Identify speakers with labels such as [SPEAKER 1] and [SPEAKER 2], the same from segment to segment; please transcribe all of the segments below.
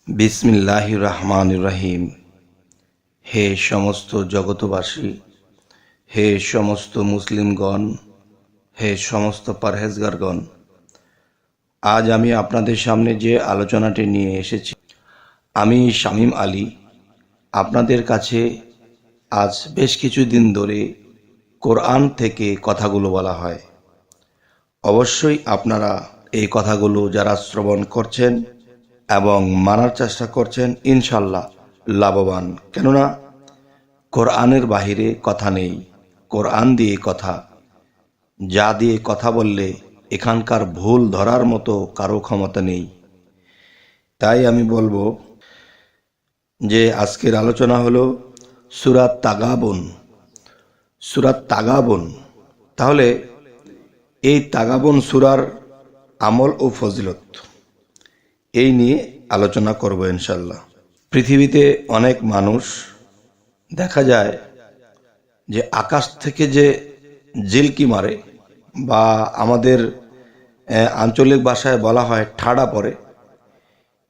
[SPEAKER 1] বিসমিল্লাহির রহমানির রহিম। হে সমস্ত জগতবাসী, হে সমস্ত মুসলিমগণ, হে সমস্ত পরহেজগারগণ, আজ আমি আপনাদের সামনে যে আলোচনাটি নিয়ে এসেছি, আমি শামীম আলী আপনাদের কাছে আজ বেশ কিছুদিন ধরে কোরআন থেকে কথাগুলো বলা হয়। অবশ্যই আপনারা এই কথাগুলো যারা শ্রবণ করছেন এবং মানার চেষ্টা করছেন, ইনশাল্লাহ লাভবান। কেননা কোরআনের বাহিরে কথা নেই, কোরআন দিয়ে কথা। যা দিয়ে কথা বললে এখানকার ভুল ধরার মতো কারো ক্ষমতা নেই। তাই আমি বলবো যে আজকের আলোচনা হলো সূরা তাগাবুন। সূরা তাগাবুন, তাহলে এই তাগাবুন সূরার আমল ও ফজিলত এই নিয়ে আলোচনা করব ইনশাল্লাহ। পৃথিবীতে অনেক মানুষ দেখা যায় যে আকাশ থেকে যে জিলকি মারে, বা আমাদের আঞ্চলিক ভাষায় বলা হয় ঠাডা পড়ে,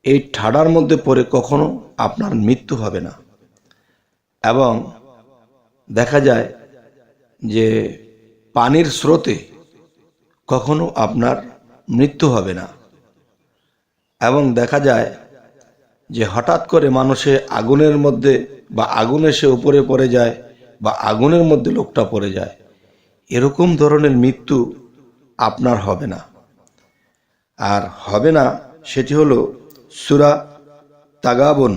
[SPEAKER 1] এই ঠাডার মধ্যে পড়ে কখনো আপনার মৃত্যু হবে না। এবং দেখা যায় যে পানির স্রোতে কখনো আপনার মৃত্যু হবে না। এবং দেখা যায় যে হঠাৎ করে মানুষে আগুনের মধ্যে বা আগুন এসে উপরে পড়ে যায়, বা আগুনের মধ্যে লোকটা পড়ে যায়, এরকম ধরনের মৃত্যু আপনার হবে না। আর হবে না সেটি হলো সূরা তাগাবুন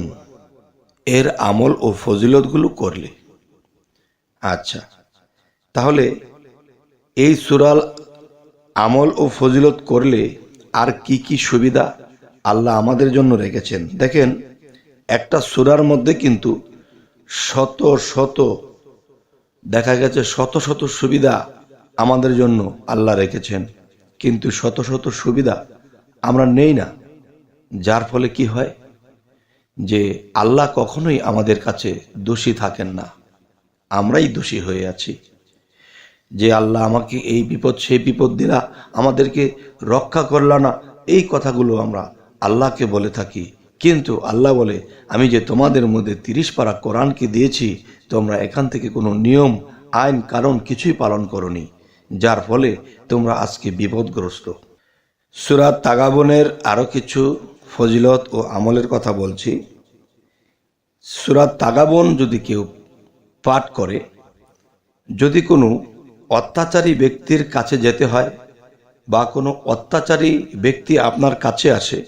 [SPEAKER 1] এর আমল ও ফজিলতগুলো করলে। আচ্ছা, তাহলে এই সূরার আমল ও ফজিলত করলে আর কি কি সুবিধা আল্লাহ আমাদের জন্য রেখেছেন দেখেন। একটা সূরার মধ্যে কিন্তু শত শত, দেখা গেছে শত শত সুবিধা আমাদের জন্য আল্লাহ রেখেছেন, কিন্তু শত শত সুবিধা আমরা নেই না। যার ফলে কি হয় যে আল্লাহ কখনোই আমাদের কাছে দোষী থাকেন না, আমরাই দোষী হয়ে আছি। যে আল্লাহ আমাকে এই বিপদ সেই বিপদ দিলা, আমাদেরকে রক্ষা করলা না, এই কথাগুলো আমরা আল্লাহকে বলে থাকি। কিন্তু আল্লাহ বলে, আমি যে তোমাদের মধ্যে 30 পারা কোরআনকে দিয়েছি, তোমরা এখান থেকে কোনো নিয়ম আইন কারণ কিছুই পালন করনি, যার ফলে তোমরা আজকে বিপদগ্রস্ত। সূরা তাগাবুনের আরো কিছু ফজিলত ও আমলের কথা বলছি। সূরা তাগাবুন যদি কেউ পাঠ করে, যদি কোনো অত্যাচারী ব্যক্তির কাছে যেতে হয় বা কোনো অত্যাচারী ব্যক্তি আপনার কাছে আসে,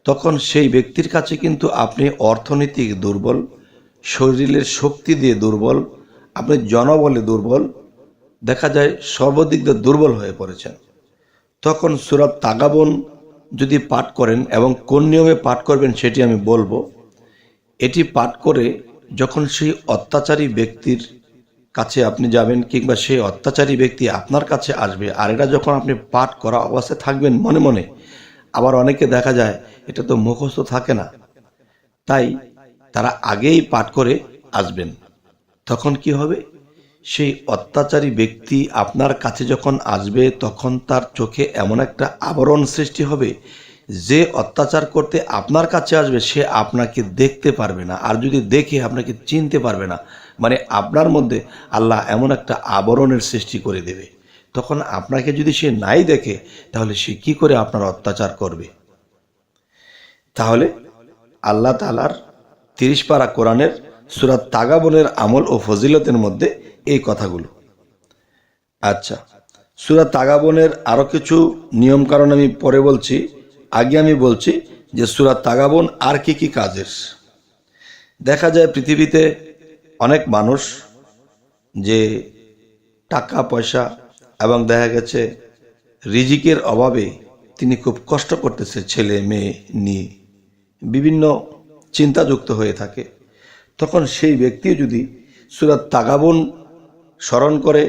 [SPEAKER 1] তখন সেই ব্যক্তির কাছে কিন্তু আপনি অর্থনৈতিক দুর্বল, শরীরের শক্তি দিয়ে দুর্বল, আপনি জনবলে দুর্বল, দেখা যায় সর্বদিক দিয়ে দুর্বল হয়ে পড়েছেন। তখন সূরা তাগাবুন যদি পাঠ করেন, এবং কোন নিয়মে পাঠ করবেন সেটি আমি বলবো। এটি পাঠ করে যখন সেই অত্যাচারী ব্যক্তির কাছে আপনি যাবেন, কিংবা সেই অত্যাচারী ব্যক্তি আপনার কাছে আসবে, আর এটা যখন আপনি পাঠ করা অবস্থায় থাকবেন মনে মনে, আবার অনেকে দেখা যায় এটা তো মুখস্থ থাকে না, তাই তারা আগেই পাঠ করে আসবেন। তখন কি হবে, সেই অত্যাচারী ব্যক্তি আপনার কাছে যখন আসবে, তখন তার চোখে এমন একটা আবরণ সৃষ্টি হবে, যে অত্যাচার করতে আপনার কাছে আসবে সে আপনাকে দেখতে পারবে না, আর যদি দেখে আপনাকে চিনতে পারবে না। মানে আপনার মধ্যে আল্লাহ এমন একটা আবরণের সৃষ্টি করে দেবে। তখন আপনাকে যদি সে নাই দেখে, তাহলে সে কি করে আপনার অত্যাচার করবে? তাহলে আল্লাহ তাআলার 30 পারা কোরআনের সূরা তাগাবুনের আমল ও ফজিলতের মধ্যে এই কথাগুলো। আচ্ছা, সূরা তাগাবুনের আরো কিছু নিয়ম কারণ আমি পরে বলছি। আগে আমি বলছি যে সূরা তাগাবুন আর কি কি কাজের। দেখা যায় পৃথিবীতে অনেক মানুষ যে টাকা পয়সা এবং দেখা গেছে রিজিকের অভাবে তিনি খুব কষ্ট করতেছে, ছেলে মেয়ে নিয়ে বিভিন্ন চিন্তাযুক্ত হয়ে থাকে। তখন সেই ব্যক্তি যদি সূরা তাগাবুন স্মরণ করে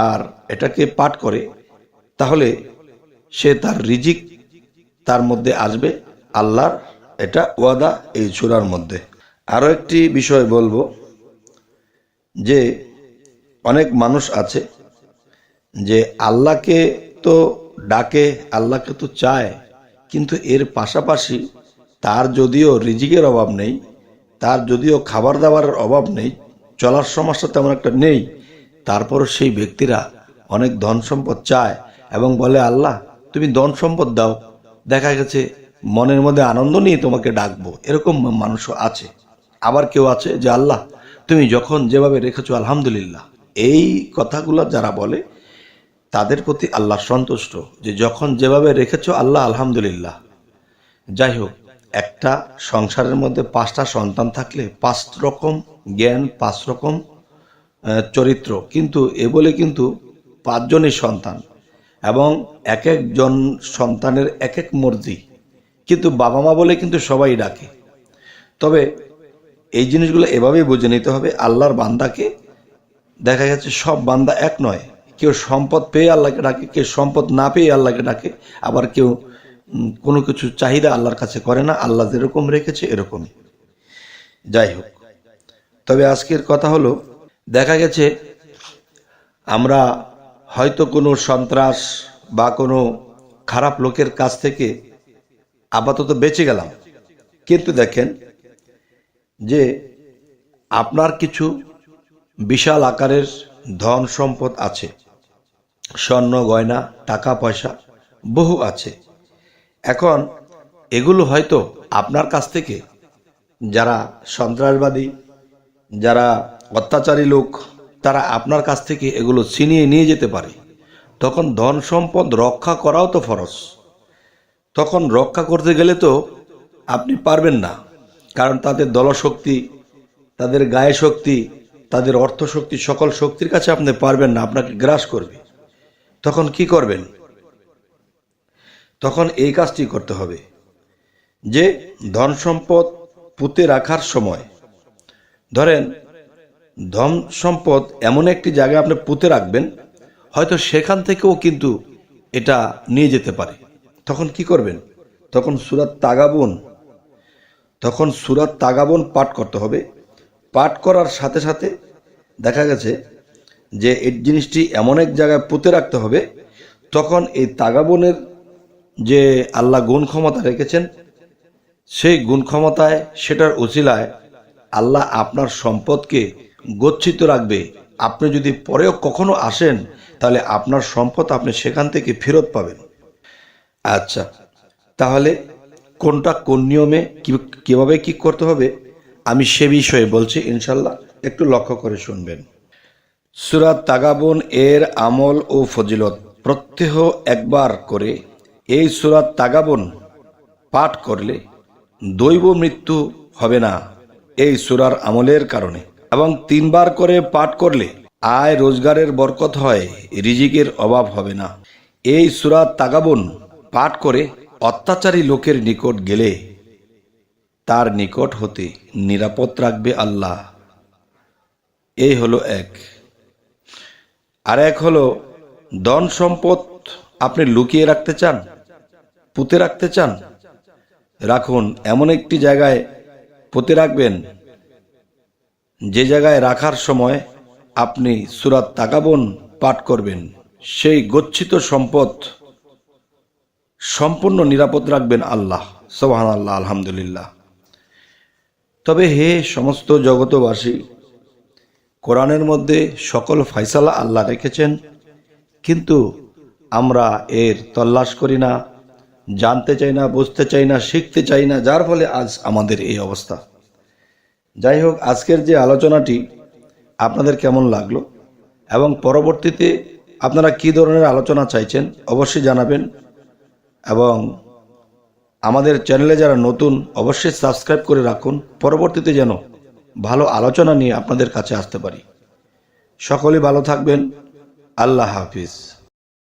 [SPEAKER 1] আর এটাকে পাঠ করে, তাহলে সে তার রিজিক তার মধ্যে আসবে। আল্লাহর এটা ওয়াদা এই সূরার মধ্যে। আরো একটি বিষয় বলবো যে অনেক মানুষ আছে যে আল্লাহকে তো ডাকে, আল্লাহকে তো চায়, কিন্তু এর পাশাপাশি তার যদিও রিজিকের অভাব নেই, তার যদিও খাবার দাবারের অভাব নেই, চলার সমস্যা তেমন একটা নেই, তারপরও সেই ব্যক্তিরা অনেক ধন সম্পদ চায় এবং বলে আল্লাহ তুমি ধন সম্পদ দাও, দেখা গেছে মনের মধ্যে আনন্দ নিয়ে তোমাকে ডাকবো, এরকম মানুষও আছে। আবার কেউ আছে যে আল্লাহ তুমি যখন যেভাবে রেখেছো আলহামদুলিল্লাহ, এই কথাগুলো যারা বলে তাদের প্রতি আল্লাহ সন্তুষ্ট যে যখন যেভাবে রেখেছো আল্লাহ আলহামদুলিল্লাহ। যাই হোক, একটা সংসারের মধ্যে 5টা সন্তান থাকলে 5 রকম জ্ঞান, 5 রকম চরিত্র, কিন্তু এ বলে কিন্তু 5 জনই সন্তান এবং এক একজন সন্তানের এক এক মর্জি, কিন্তু বাবা মা বলে কিন্তু সবাই ডাকে। তবে এই জিনিসগুলো এভাবেই বুঝে নিতে হবে, আল্লাহর বান্দাকে দেখা গেছে সব বান্দা এক নয়, কেউ সম্পদ পেয়ে আল্লাহকে ডাকে, কেউ সম্পদ না পেয়ে আল্লাহকে ডাকে, আবার কেউ কোনো কিছু চাহিদা আল্লাহর কাছে করে না, আল্লাহ যেরকম রেখেছে এরকমই। যাই হোক, তবে আজকের কথা হলো, দেখা গেছে আমরা হয়তো কোনো সন্ত্রাস বা কোনো খারাপ লোকের কাছ থেকে আপাতত বেঁচে গেলাম, কিন্তু দেখেন যে আপনার কিছু বিশাল আকারের ধন সম্পদ আছে, স্বর্ণ গয়না টাকা পয়সা বহু আছে। এখন এগুলো হয়তো আপনার কাছ থেকে যারা সন্ত্রাসবাদী, যারা অত্যাচারী লোক, তারা আপনার কাছ থেকে এগুলো ছিনিয়ে নিয়ে যেতে পারে। তখন ধন সম্পদ রক্ষা করাও তো ফরজ। তখন রক্ষা করতে গেলে তো আপনি পারবেন না, কারণ তাদের দলশক্তি, তাদের গায়ে শক্তি, তাদের অর্থশক্তি, সকল শক্তির কাছে আপনি পারবেন না, আপনাকে গ্রাস করবে। তখন কি করবেন? তখন এই কাজটি করতে হবে যে ধন সম্পদ পুঁতে রাখার সময়, ধরেন ধন সম্পদ এমন একটি জায়গায় আপনি পুঁতে রাখবেন, হয়তো সেখান থেকেও কিন্তু এটা নিয়ে যেতে পারে। তখন কি করবেন? তখন সূরা তাগাবুন পাঠ করতে হবে। পাঠ করার সাথে সাথে দেখা গেছে যে এই জিনিসটি এমন এক জায়গায় পুঁতে রাখতে হবে, তখন এই তাগাবনের যে আল্লাহ গুণ ক্ষমতা রেখেছেন, সেই গুণ ক্ষমতায়, সেটার উসিলায় আল্লাহ আপনার সম্পদকে গচ্ছিত রাখবে। আপনি যদি পরেও কখনো আসেন, তাহলে আপনার সম্পদ আপনি সেখান থেকে ফেরত পাবেন। আচ্ছা, তাহলে কোনটা কোন নিয়মে কিভাবে কি করতে হবে আমি সে বিষয়ে বলছি ইনশাল্লাহ, একটু লক্ষ্য করে শুনবেন। সূরা তাগাবুন এর আমল ও ফজিলত প্রত্যহ একবার করে এই সূরা তাগাবুন পাঠ করলে দৈব মৃত্যু হবে না এই সূরার আমলের কারণে, এবং 3 বার করে পাঠ করলে আয় রোজগারের বরকত হয়, রিজিকের অভাব হবে না। এই সূরা তাগাবুন পাঠ করে অত্যাচারী লোকের নিকট গেলে তার নিকট হতে নিরাপদ রাখবে আল্লাহ। এই হলো এক। আর এক হলো, ধন সম্পদ আপনি লুকিয়ে রাখতে চান, পুঁতে রাখতে চান, রাখুন। এমন একটি জায়গায় পুঁতে রাখবেন যে জায়গায় রাখার সময় আপনি সূরা তাগাবুন পাঠ করবেন, সেই গচ্ছিত সম্পদ সম্পূর্ণ নিরাপদ রাখবেন আল্লাহ। সুবহানাল্লাহ, আলহামদুলিল্লাহ। তবে হে সমস্ত জগতবাসী, কোরআনের মধ্যে সকল ফয়সালা আল্লাহ রেখেছেন, কিন্তু আমরা এর তল্লাশ করি না, জানতে চাই না, বুঝতে চাই না, শিখতে চাই না, যার ফলে আজ আমাদের এই অবস্থা। যাই হোক, আজকের যে আলোচনাটি আপনাদের কেমন লাগলো এবং পরবর্তীতে আপনারা কি ধরনের আলোচনা চাইছেন অবশ্যই জানাবেন, এবং আমাদের চ্যানেলে যারা নতুন অবশ্যই সাবস্ক্রাইব করে রাখুন, পরবর্তীতে যেন ভালো আলোচনা নিয়ে আপনাদের কাছে আসতে পারি। সকলেই ভালো থাকবেন। আল্লাহ হাফিজ।